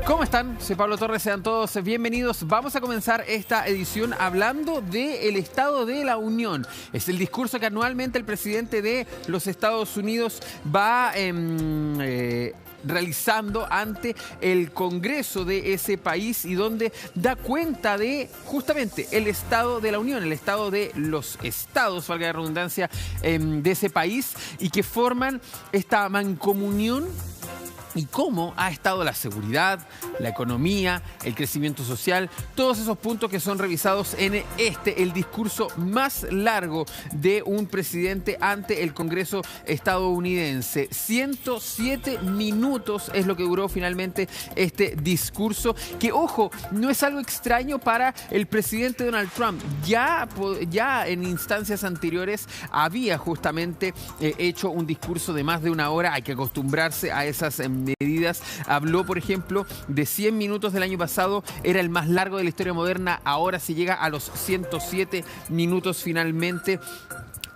¿Cómo están? Soy Pablo Torres, sean todos bienvenidos. Vamos a comenzar esta edición hablando del Estado de la Unión. Es el discurso que anualmente el presidente de los Estados Unidos va realizando ante el Congreso de ese país y donde da cuenta de justamente el Estado de la Unión, el Estado de los estados, valga la redundancia, de ese país y que forman esta mancomunión. Y cómo ha estado la seguridad, la economía, el crecimiento social, todos esos puntos que son revisados en el discurso más largo de un presidente ante el Congreso estadounidense. 107 minutos es lo que duró finalmente este discurso, que, ojo, no es algo extraño para el presidente Donald Trump. Ya en instancias anteriores había justamente hecho un discurso de más de una hora. Hay que acostumbrarse a esas medidas. Habló, por ejemplo, de 100 minutos del año pasado, era el más largo de la historia moderna, ahora se llega a los 107 minutos finalmente,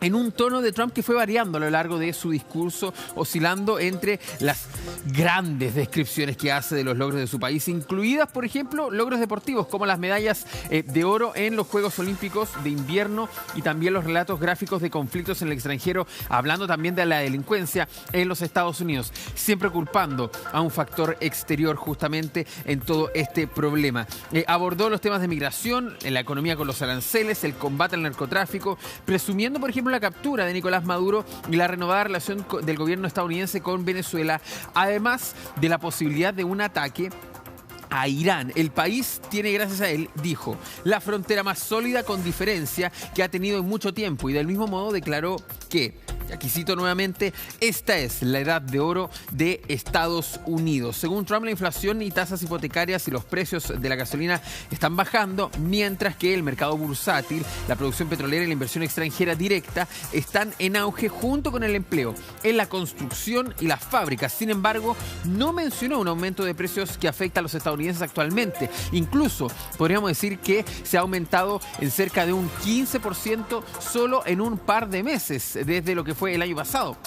en un tono de Trump que fue variando a lo largo de su discurso, oscilando entre las grandes descripciones que hace de los logros de su país, incluidas, por ejemplo, logros deportivos como las medallas de oro en los Juegos Olímpicos de invierno y también los relatos gráficos de conflictos en el extranjero, hablando también de la delincuencia en los Estados Unidos, siempre culpando a un factor exterior justamente en todo este problema. Abordó los temas de migración, la economía con los aranceles, el combate al narcotráfico, presumiendo, por ejemplo, la captura de Nicolás Maduro y la renovada relación del gobierno estadounidense con Venezuela, además de la posibilidad de un ataque a Irán. El país tiene, gracias a él, dijo, la frontera más sólida con diferencia que ha tenido en mucho tiempo, y del mismo modo declaró que, y aquí cito nuevamente, esta es la edad de oro de Estados Unidos. Según Trump, la inflación y tasas hipotecarias y los precios de la gasolina están bajando, mientras que el mercado bursátil, la producción petrolera y la inversión extranjera directa están en auge junto con el empleo en la construcción y las fábricas. Sin embargo, no mencionó un aumento de precios que afecta a los estadounidenses actualmente. Incluso podríamos decir que se ha aumentado en cerca de un 15% solo en un par de meses desde lo que fue el año pasado.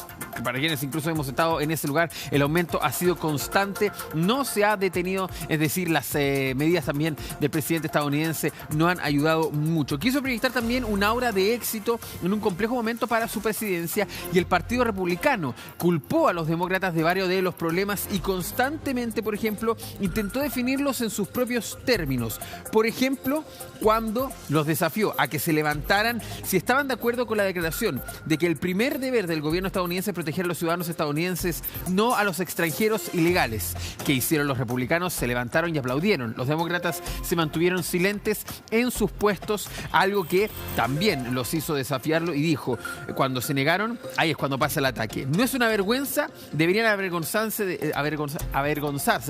Para quienes incluso hemos estado en ese lugar, el aumento ha sido constante, no se ha detenido, es decir, las medidas también del presidente estadounidense no han ayudado mucho. Quiso proyectar también un aura de éxito en un complejo momento para su presidencia, y el Partido Republicano culpó a los demócratas de varios de los problemas y constantemente, por ejemplo, intentó definirlos en sus propios términos. Por ejemplo, cuando los desafió a que se levantaran si estaban de acuerdo con la declaración de que el primer deber del gobierno estadounidense es proteger a los ciudadanos estadounidenses, no a los extranjeros ilegales. ¿Qué hicieron los republicanos? Se levantaron y aplaudieron. Los demócratas se mantuvieron silentes en sus puestos, algo que también los hizo desafiarlo, y dijo, cuando se negaron, ahí es cuando pasa el ataque. No es una vergüenza, deberían avergonzarse,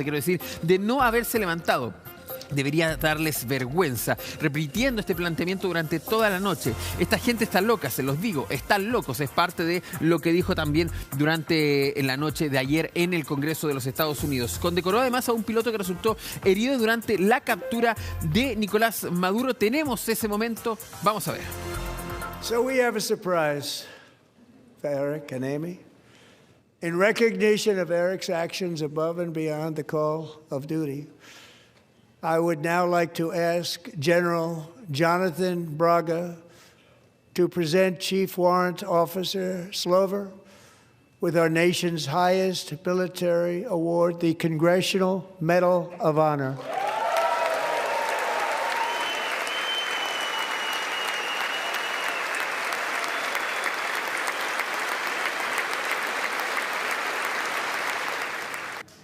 quiero decir, de no haberse levantado. Debería darles vergüenza, repitiendo este planteamiento durante toda la noche. Esta gente está loca, se los digo, están locos. Es parte de lo que dijo también durante la noche de ayer en el Congreso de los Estados Unidos. Condecoró además a un piloto que resultó herido durante la captura de Nicolás Maduro. Tenemos ese momento, vamos a ver. So we have a surprise for Eric and Amy. In recognition of Eric's actions above and beyond the call of duty, I would now like to ask General Jonathan Braga to present Chief Warrant Officer Slover with our nation's highest military award, the Congressional Medal of Honor.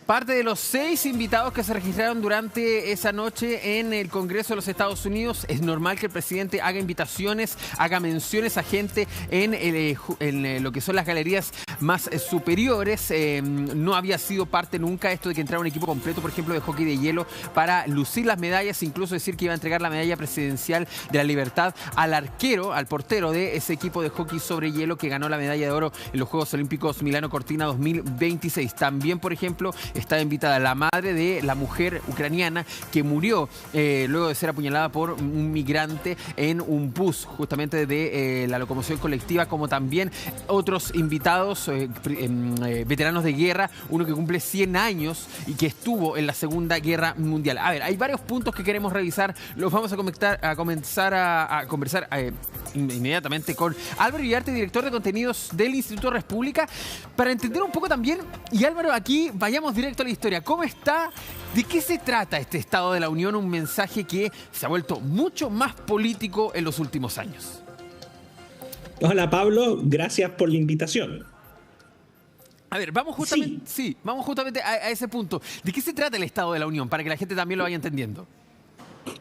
Parte de los 6 invitados que se registraron durante esa noche en el Congreso de los Estados Unidos. Es normal que el presidente haga invitaciones, haga menciones a gente en lo que son las galerías más superiores. No había sido parte nunca esto de que entrara un equipo completo, por ejemplo, de hockey de hielo para lucir las medallas, incluso decir que iba a entregar la medalla presidencial de la libertad al arquero, al portero de ese equipo de hockey sobre hielo que ganó la medalla de oro en los Juegos Olímpicos Milano Cortina 2026. También, por ejemplo, está invitada la madre de la mujer ucraniana que murió luego de ser apuñalada por un migrante en un bus justamente de la locomoción colectiva, como también otros invitados, veteranos de guerra, uno que cumple 100 años y que estuvo en la Segunda Guerra Mundial. A ver, hay varios puntos que queremos revisar, los vamos a comenzar a conversar inmediatamente con Álvaro Iriarte, director de contenidos del Instituto República, para entender un poco también, y Álvaro, aquí vayamos directo a la historia. ¿Cómo está? ¿De qué se trata este Estado de la Unión? Un mensaje que se ha vuelto mucho más político en los últimos años. Hola Pablo, gracias por la invitación. A ver, vamos justamente a ese punto. ¿De qué se trata el Estado de la Unión? Para que la gente también lo vaya entendiendo.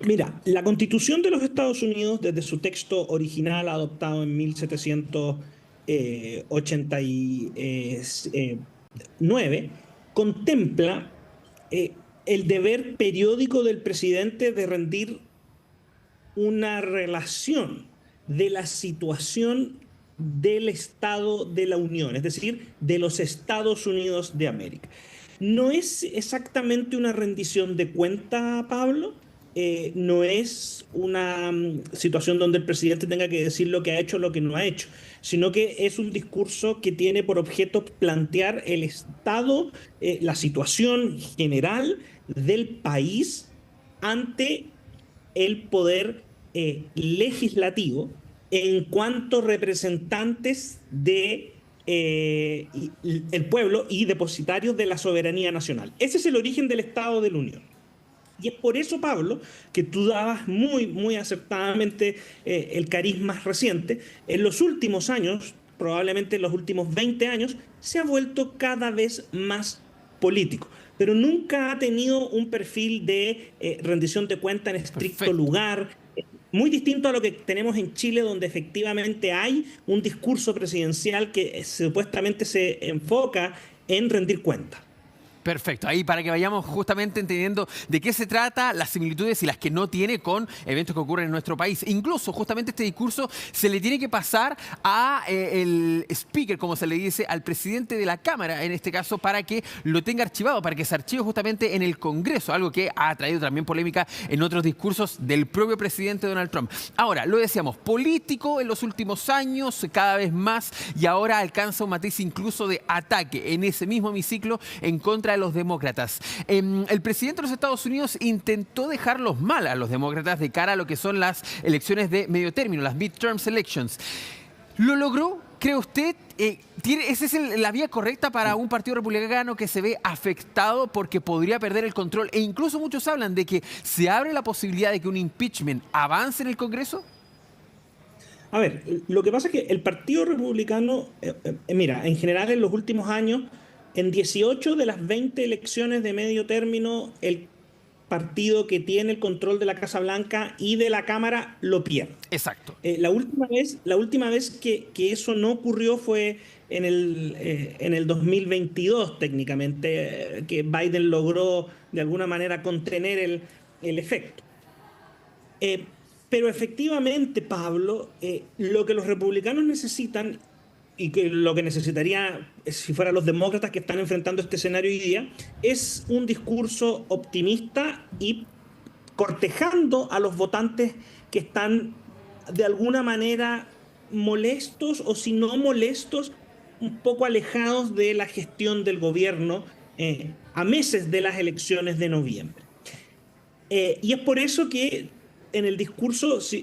Mira, la Constitución de los Estados Unidos, desde su texto original adoptado en 1789, contempla el deber periódico del presidente de rendir una relación de la situación del Estado de la Unión, es decir, de los Estados Unidos de América. No es exactamente una rendición de cuenta, Pablo. No es una situación donde el presidente tenga que decir lo que ha hecho o lo que no ha hecho, sino que es un discurso que tiene por objeto plantear el estado, la situación general del país ante el poder legislativo en cuanto representantes de el pueblo y depositarios de la soberanía nacional. Ese es el origen del Estado de la Unión. Y es por eso, Pablo, que tú dabas muy acertadamente el cariz más reciente. En los últimos años, probablemente en los últimos 20 años, se ha vuelto cada vez más político, pero nunca ha tenido un perfil de rendición de cuenta en estricto lugar, muy distinto a lo que tenemos en Chile, donde efectivamente hay un discurso presidencial que supuestamente se enfoca en rendir cuenta. Perfecto, ahí para que vayamos justamente entendiendo de qué se trata, las similitudes y las que no tiene con eventos que ocurren en nuestro país. Incluso justamente este discurso se le tiene que pasar a el speaker, como se le dice, al presidente de la Cámara, en este caso, para que lo tenga archivado, para que se archive justamente en el Congreso, algo que ha traído también polémica en otros discursos del propio presidente Donald Trump. Ahora, lo decíamos, político en los últimos años, cada vez más, y ahora alcanza un matiz incluso de ataque en ese mismo hemiciclo en contra de los demócratas. El presidente de los Estados Unidos intentó dejarlos mal a los demócratas de cara a lo que son las elecciones de medio término, las midterm elections. ¿Lo logró? ¿Cree usted? ¿Esa es la vía correcta para un partido republicano que se ve afectado porque podría perder el control? E incluso muchos hablan de que se abre la posibilidad de que un impeachment avance en el Congreso. A ver, lo que pasa es que el Partido Republicano, mira, en general en los últimos años, en 18 de las 20 elecciones de medio término, el partido que tiene el control de la Casa Blanca y de la Cámara lo pierde. Exacto. La última vez que eso no ocurrió fue en el 2022, técnicamente, que Biden logró de alguna manera contener el efecto. Pero efectivamente, Pablo, lo que los republicanos necesitan y que lo que necesitaría, si fueran los demócratas que están enfrentando este escenario hoy día, es un discurso optimista y cortejando a los votantes que están de alguna manera molestos o si no molestos, un poco alejados de la gestión del gobierno a meses de las elecciones de noviembre. Y es por eso que en el discurso, si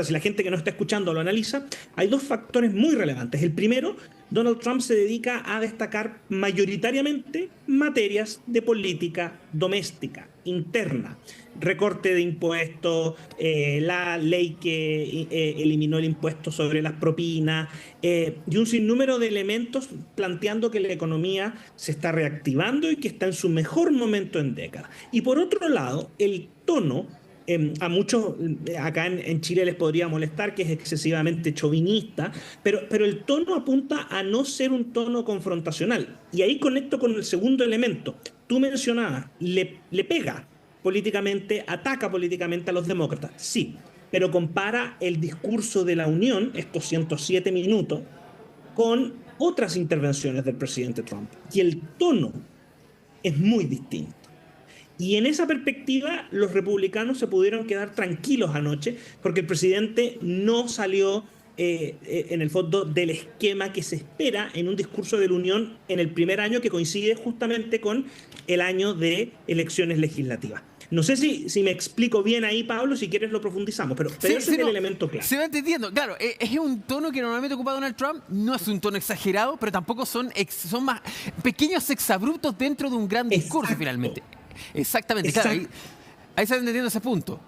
la gente que no está escuchando lo analiza, hay dos factores muy relevantes. El primero, Donald Trump se dedica a destacar mayoritariamente materias de política doméstica, interna. Recorte de impuestos, la ley que eliminó el impuesto sobre las propinas y un sinnúmero de elementos planteando que la economía se está reactivando y que está en su mejor momento en décadas. Y por otro lado, el tono, a muchos acá en Chile les podría molestar que es excesivamente chauvinista, pero el tono apunta a no ser un tono confrontacional. Y ahí conecto con el segundo elemento. Tú mencionabas, le pega políticamente, ataca políticamente a los demócratas, sí, pero compara el discurso de la Unión, estos 107 minutos, con otras intervenciones del presidente Trump. Y el tono es muy distinto. Y en esa perspectiva, los republicanos se pudieron quedar tranquilos anoche porque el presidente no salió, en el fondo, del esquema que se espera en un discurso de la Unión en el primer año, que coincide justamente con el año de elecciones legislativas. No sé si me explico bien ahí, Pablo, si quieres lo profundizamos, pero ese es el elemento clave. Se va entendiendo. Claro, es un tono que normalmente ocupa Donald Trump, no es un tono exagerado, pero tampoco son más pequeños exabruptos dentro de un gran discurso, finalmente. Exactamente, claro, ahí se va entendiendo ese punto.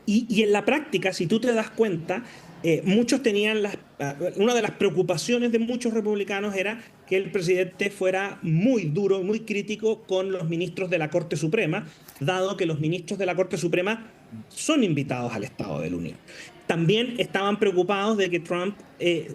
Y en la práctica, si tú te das cuenta, muchos tenían una de las preocupaciones de muchos republicanos era que el presidente fuera muy duro, muy crítico con los ministros de la Corte Suprema, dado que los ministros de la Corte Suprema son invitados al Estado de la Unión. También estaban preocupados de que Trump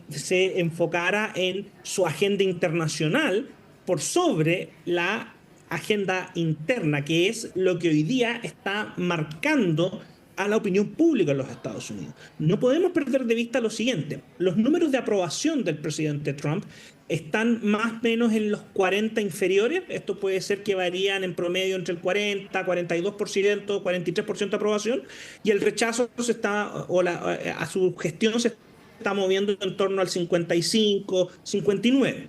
se enfocara en su agenda internacional por sobre la agenda interna, que es lo que hoy día está marcando a la opinión pública en los Estados Unidos. No podemos perder de vista lo siguiente: los números de aprobación del presidente Trump están más o menos en los 40 inferiores. Esto puede ser que varían en promedio entre el 40, 42%, 43% de aprobación, y el rechazo a su gestión se está moviendo en torno al 55, 59.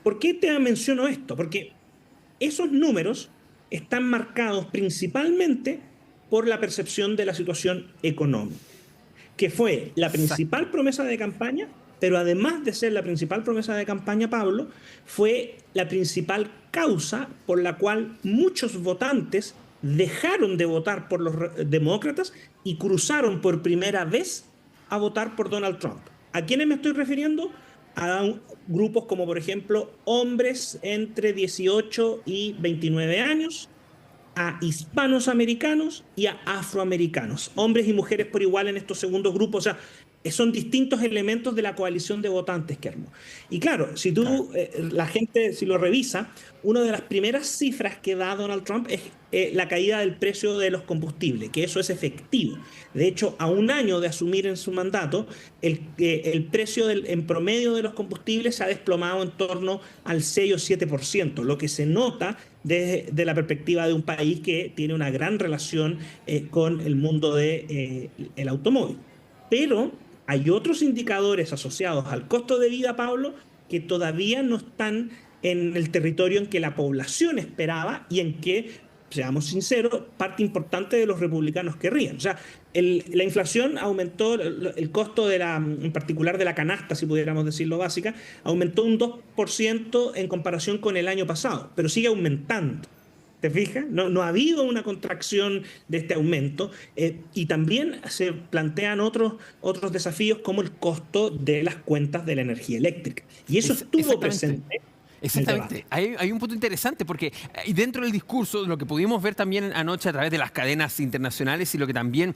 ¿Por qué te menciono esto? Porque esos números están marcados principalmente por la percepción de la situación económica, que fue la principal promesa de campaña, pero además de ser la principal promesa de campaña, Pablo, fue la principal causa por la cual muchos votantes dejaron de votar por los demócratas y cruzaron por primera vez a votar por Donald Trump. ¿A quiénes me estoy refiriendo? A grupos como, por ejemplo, hombres entre 18 y 29 años, a hispanos americanos y a afroamericanos, hombres y mujeres por igual en estos segundos grupos. O sea, son distintos elementos de la coalición de votantes que armó. Y claro, si la gente, si lo revisa, una de las primeras cifras que da Donald Trump es la caída del precio de los combustibles, que eso es efectivo. De hecho, a un año de asumir en su mandato, el precio en promedio de los combustibles se ha desplomado en torno al 6 o 7%, lo que se nota desde la perspectiva de un país que tiene una gran relación con el mundo del automóvil. Pero hay otros indicadores asociados al costo de vida, Pablo, que todavía no están en el territorio en que la población esperaba y en que, seamos sinceros, parte importante de los republicanos querrían. O sea, la inflación aumentó, el costo en particular de la canasta, si pudiéramos decirlo básica, aumentó un 2% en comparación con el año pasado, pero sigue aumentando. ¿Te fijas? No ha habido una contracción de este aumento, y también se plantean otros desafíos como el costo de las cuentas de la energía eléctrica. Y eso estuvo presente. Exactamente. Hay un punto interesante porque dentro del discurso, lo que pudimos ver también anoche a través de las cadenas internacionales y lo que también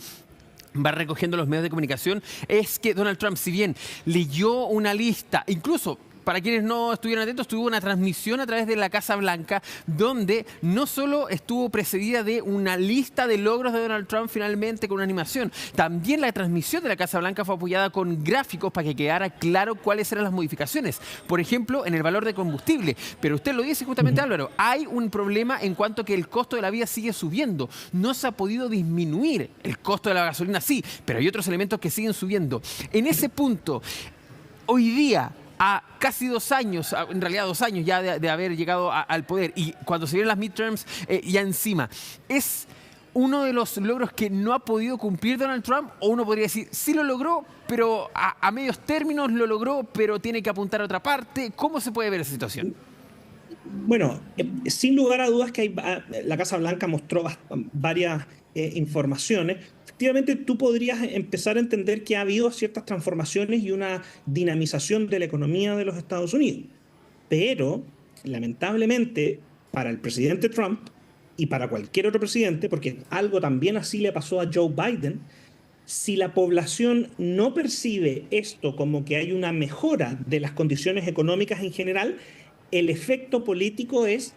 va recogiendo los medios de comunicación, es que Donald Trump, si bien leyó una lista, incluso para quienes no estuvieron atentos, tuvo una transmisión a través de la Casa Blanca, donde no solo estuvo precedida de una lista de logros de Donald Trump finalmente con una animación, también la transmisión de la Casa Blanca fue apoyada con gráficos para que quedara claro cuáles eran las modificaciones. Por ejemplo, en el valor de combustible. Pero usted lo dice justamente, Álvaro, hay un problema en cuanto a que el costo de la vida sigue subiendo. No se ha podido disminuir el costo de la gasolina, sí, pero hay otros elementos que siguen subiendo. En ese punto, hoy día, a casi 2 años, en realidad 2 años ya de haber llegado al poder, y cuando se vieron las midterms ya encima, ¿es uno de los logros que no ha podido cumplir Donald Trump? O uno podría decir, sí lo logró, pero a medios términos lo logró, pero tiene que apuntar a otra parte. ¿Cómo se puede ver esa situación? Bueno, sin lugar a dudas que la Casa Blanca mostró varias informaciones. Efectivamente, tú podrías empezar a entender que ha habido ciertas transformaciones y una dinamización de la economía de los Estados Unidos. Pero, lamentablemente, para el presidente Trump y para cualquier otro presidente, porque algo también así le pasó a Joe Biden, si la población no percibe esto como que hay una mejora de las condiciones económicas en general, el efecto político es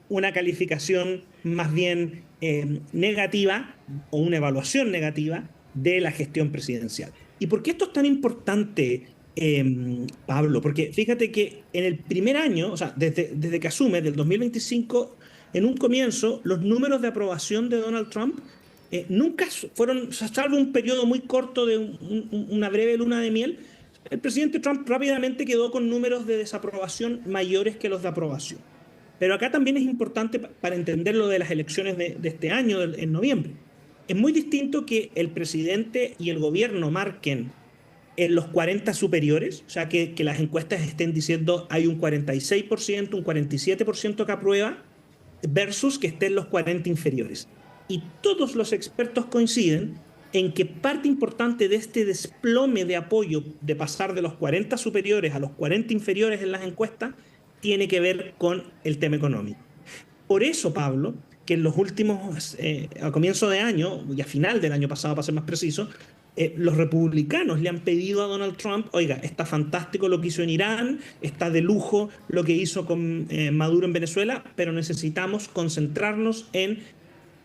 una calificación más bien negativa o una evaluación negativa de la gestión presidencial. ¿Y por qué esto es tan importante, Pablo, porque fíjate que en el primer año, o sea, desde que asume, del 2025, en un comienzo, los números de aprobación de Donald Trump nunca fueron, o sea, salvo un periodo muy corto de una breve luna de miel, el presidente Trump rápidamente quedó con números de desaprobación mayores que los de aprobación. Pero acá también es importante para entender lo de las elecciones de este año, en noviembre. Es muy distinto que el presidente y el gobierno marquen en los 40 superiores, o sea, que las encuestas estén diciendo hay un 46%, un 47% que aprueba, versus que estén los 40 inferiores. Y todos los expertos coinciden en que parte importante de este desplome de apoyo, de pasar de los 40 superiores a los 40 inferiores en las encuestas, tiene que ver con el tema económico. Por eso, Pablo, que en los últimos, a comienzo de año, y a final del año pasado, para ser más preciso, los republicanos le han pedido a Donald Trump, oiga, está fantástico lo que hizo en Irán, está de lujo lo que hizo con Maduro en Venezuela, pero necesitamos concentrarnos en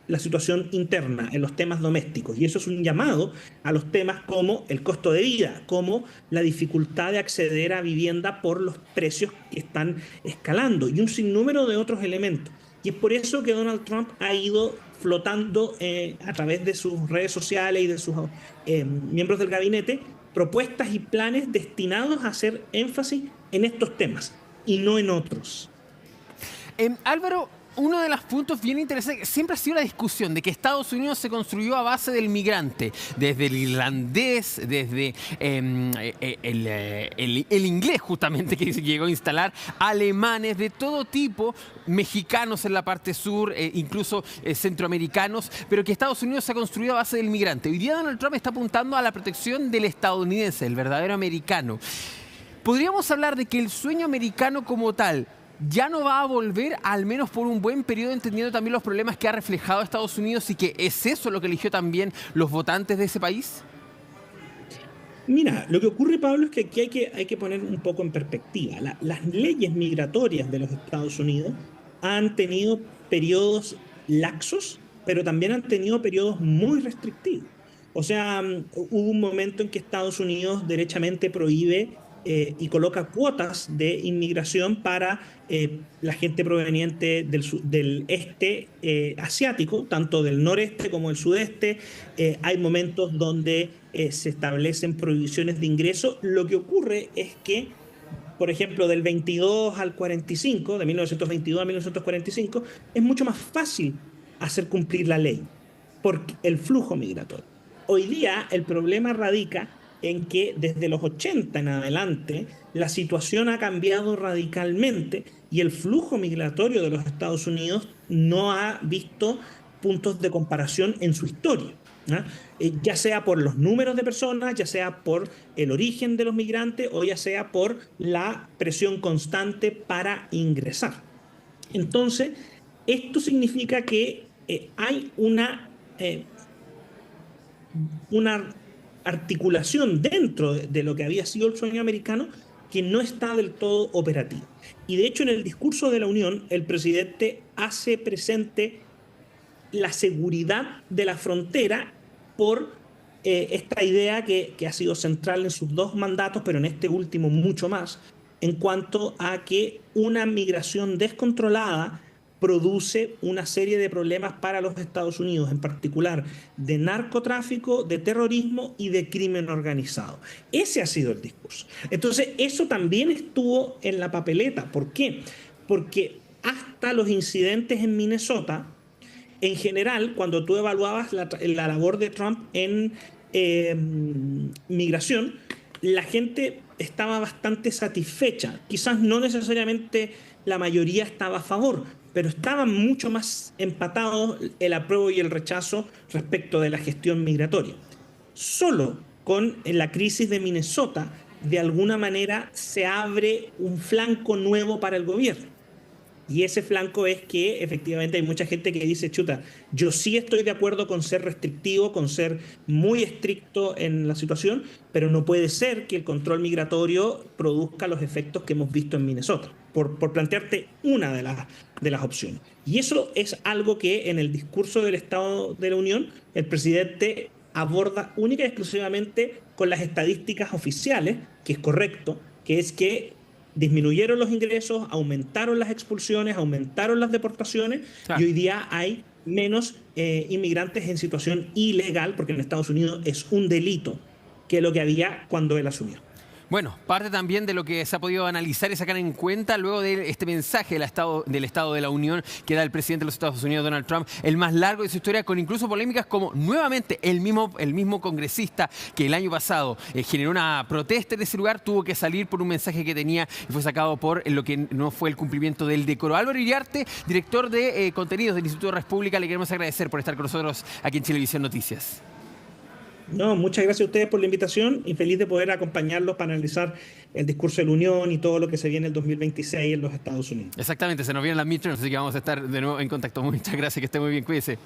la situación interna, en los temas domésticos. Y eso es un llamado a los temas como el costo de vida, como la dificultad de acceder a vivienda por los precios que están escalando y un sinnúmero de otros elementos. Y es por eso que Donald Trump ha ido flotando a través de sus redes sociales y de sus miembros del gabinete propuestas y planes destinados a hacer énfasis en estos temas y no en otros. Álvaro, uno de los puntos bien interesantes, siempre ha sido la discusión de que Estados Unidos se construyó a base del migrante, desde el irlandés, desde el inglés justamente que llegó a instalar, alemanes de todo tipo, mexicanos en la parte sur, incluso centroamericanos, pero que Estados Unidos se ha construido a base del migrante. Hoy día Donald Trump está apuntando a la protección del estadounidense, el verdadero americano. ¿Podríamos hablar de que el sueño americano como tal ya no va a volver, al menos por un buen periodo, entendiendo también los problemas que ha reflejado Estados Unidos y que es eso lo que eligió también los votantes de ese país? Mira, lo que ocurre, Pablo, es que aquí hay que poner un poco en perspectiva. Las leyes migratorias de los Estados Unidos han tenido periodos laxos, pero también han tenido periodos muy restrictivos. O sea, hubo un momento en que Estados Unidos derechamente prohíbe y coloca cuotas de inmigración para la gente proveniente del este asiático, tanto del noreste como del sudeste. Hay momentos donde se establecen prohibiciones de ingreso. Lo que ocurre es que, por ejemplo, del 22 al 45, de 1922 a 1945, es mucho más fácil hacer cumplir la ley por el flujo migratorio. Hoy día el problema radica en que desde los 80 en adelante la situación ha cambiado radicalmente y el flujo migratorio de los Estados Unidos no ha visto puntos de comparación en su historia, ¿no? Ya sea por los números de personas, ya sea por el origen de los migrantes o ya sea por la presión constante para ingresar. Entonces, esto significa que hay una articulación dentro de lo que había sido el sueño americano que no está del todo operativo. Y de hecho, en el discurso de la Unión, el presidente hace presente la seguridad de la frontera por esta idea que ha sido central en sus dos mandatos, pero en este último mucho más, en cuanto a que una migración descontrolada produce una serie de problemas para los Estados Unidos, en particular de narcotráfico, de terrorismo y de crimen organizado. Ese ha sido el discurso. Entonces, eso también estuvo en la papeleta. ¿Por qué? Porque hasta los incidentes en Minnesota, en general, cuando tú evaluabas la labor de Trump en migración, la gente estaba bastante satisfecha. Quizás no necesariamente la mayoría estaba a favor, pero estaban mucho más empatados el apruebo y el rechazo respecto de la gestión migratoria. Solo con la crisis de Minnesota, de alguna manera, se abre un flanco nuevo para el gobierno. Y ese flanco es que efectivamente hay mucha gente que dice, chuta, yo sí estoy de acuerdo con ser restrictivo, con ser muy estricto en la situación, pero no puede ser que el control migratorio produzca los efectos que hemos visto en Minnesota, por plantearte una de las opciones. Y eso es algo que en el discurso del Estado de la Unión el presidente aborda única y exclusivamente con las estadísticas oficiales, que es correcto, que es que disminuyeron los ingresos, aumentaron las expulsiones, aumentaron las deportaciones, Claro. y hoy día hay menos inmigrantes en situación ilegal, porque en Estados Unidos es un delito, que lo que había cuando él asumió. Bueno, parte también de lo que se ha podido analizar y sacar en cuenta luego de este mensaje del Estado de la Unión que da el presidente de los Estados Unidos, Donald Trump, el más largo de su historia, con incluso polémicas como nuevamente el mismo congresista que el año pasado generó una protesta en ese lugar, tuvo que salir por un mensaje que tenía y fue sacado por lo que no fue el cumplimiento del decoro. Álvaro Iriarte, director de contenidos del Instituto República, le queremos agradecer por estar con nosotros aquí en Chilevisión Noticias. No, muchas gracias a ustedes por la invitación y feliz de poder acompañarlos para analizar el discurso de la Unión y todo lo que se viene en el 2026 en los Estados Unidos. Exactamente, se nos vienen las midterms, así que vamos a estar de nuevo en contacto. Muchas gracias, que esté muy bien, cuídese.